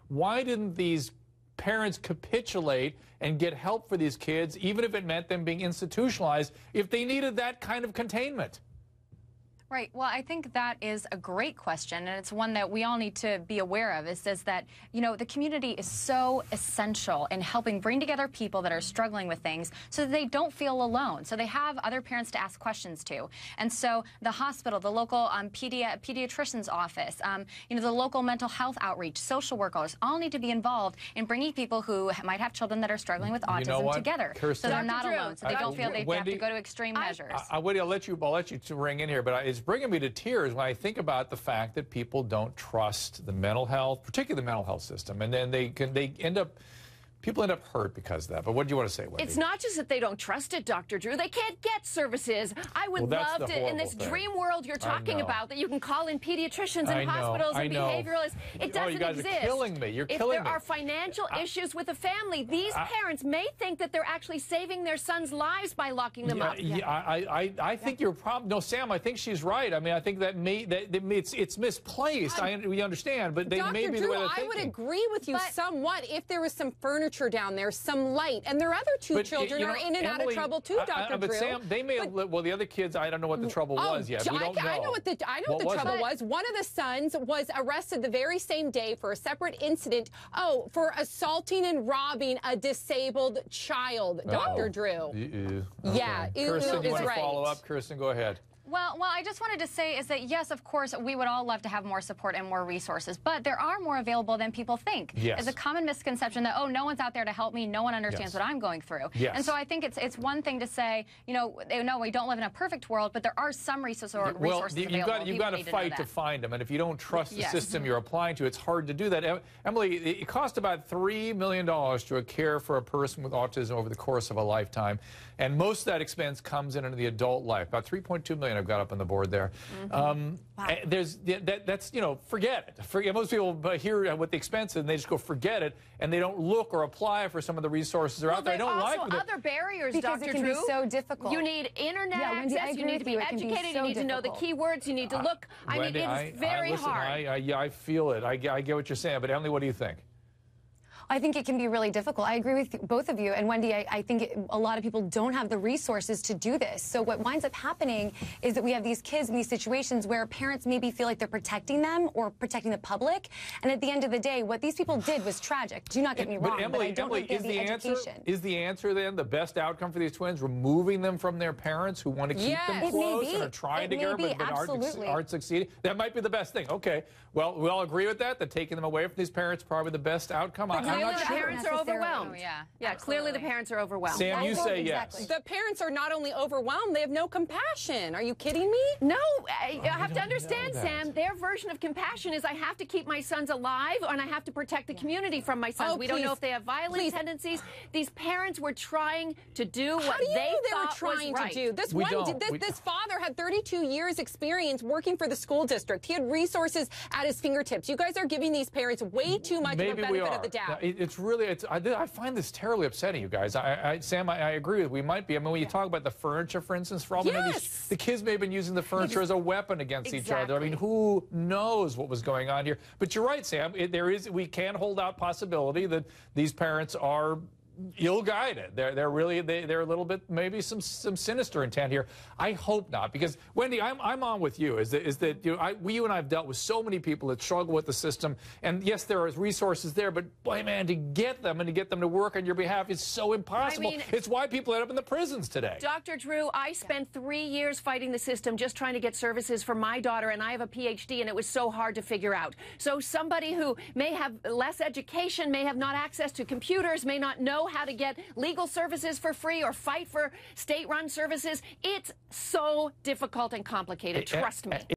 Why didn't these parents capitulate and get help for these kids, even if it meant them being institutionalized, if they needed that kind of containment? Right. Well, I think that is a great question, and it's one that we all need to be aware of, is that, you know, the community is so essential in helping bring together people that are struggling with things so that they don't feel alone, so they have other parents to ask questions to. And so the hospital, the local pediatrician's office, you know, the local mental health outreach, social workers, all need to be involved in bringing people who might have children that are struggling with autism together, Kirsten, so they're not alone, so they don't feel they have to go to extreme measures. Wendy, I'll let you to ring in here, but it's bringing me to tears when I think about the fact that people don't trust the mental health, particularly the mental health system, and then people end up hurt because of that. But what do you want to say, Wendy? It's not just that they don't trust it, Dr. Drew. They can't get services. I would love to, in this dream world you're talking about, that you can call in pediatricians and hospitals and behavioralists. It doesn't you guys exist. Are killing me. You're killing me. If there are financial issues with a family, these parents may think that they're actually saving their sons' lives by locking them up. I think you're probably no, Sam. I think she's right. I mean, I think that it's misplaced. We understand, but they may be the way they're thinking. I would agree with you somewhat if there was some furniture down there, some light, and their other two children are in and out of trouble too, Dr. Drew. But Sam, they may have. Well, the other kids, I don't know what the trouble was yet. We don't know. I know what the trouble was. One of the sons was arrested the very same day for a separate incident. For assaulting and robbing a disabled child, Dr. Drew. Yeah, Kirsten, you want to follow up? Kirsten, go ahead. Well, I just wanted to say is that, yes, of course, we would all love to have more support and more resources, but there are more available than people think. Yes. It's a common misconception that, oh, no one's out there to help me, no one understands what I'm going through. Yes. And so I think it's one thing to say, you know, no, we don't live in a perfect world, but there are some resources available. You've got to fight to find them, and if you don't trust the system you're applying to, it's hard to do that. Emily, it costs about $3 million to care for a person with autism over the course of a lifetime, and most of that expense comes into the adult life. About $3.2 million I've got up on the board there. Wow. That's, you know, forget it. Most people hear what the expense is and they just go forget it, and they don't look or apply for some of the resources that are out there. I don't like also other barriers, because Dr. it can Drew. be so difficult. You need internet access. You need to be educated. You need to know the keywords. You need to look. Wendy, I mean, it is very hard. I feel it. I get what you're saying. But Emily, what do you think? I think it can be really difficult. I agree with both of you. And Wendy, I think a lot of people don't have the resources to do this. So what winds up happening is that we have these kids in these situations where parents maybe feel like they're protecting them or protecting the public. And at the end of the day, what these people did was tragic. Do not get me wrong. But Emily, is the answer then the best outcome for these twins, removing them from their parents who want to keep them close and are trying to get them but aren't succeeding? That might be the best thing. Okay. Well, we all agree with that. That taking them away from these parents is probably the best outcome. Clearly the parents are overwhelmed. Yeah, clearly the parents are overwhelmed. Sam, you say yes. The parents are not only overwhelmed, they have no compassion. Are you kidding me? No, I have to understand, Sam. Their version of compassion is I have to keep my sons alive and I have to protect the community from my sons. We don't know if they have violent tendencies. These parents were trying to do what they thought was right. This father had 32 years experience working for the school district. He had resources at his fingertips. You guys are giving these parents way too much of a benefit of the doubt. I find this terribly upsetting, you guys. Sam, I agree with. We might be. I mean, when you talk about the furniture, for instance, for all we know, the kids may have been using the furniture as a weapon against each other. I mean, who knows what was going on here? But you're right, Sam. We can hold out possibility that these parents are ill-guided. They're a little bit, maybe some sinister intent here. I hope not, because Wendy, I'm on with you. Is that you and I have dealt with so many people that struggle with the system, and yes, there are resources there, but boy, man, to get them and to get them to work on your behalf is so impossible. I mean, it's why people end up in the prisons today. Dr. Drew, I spent 3 years fighting the system, just trying to get services for my daughter, and I have a PhD, and it was so hard to figure out. So somebody who may have less education, may have not access to computers, may not know how to get legal services for free or fight for state-run services. It's so difficult and complicated. Trust me.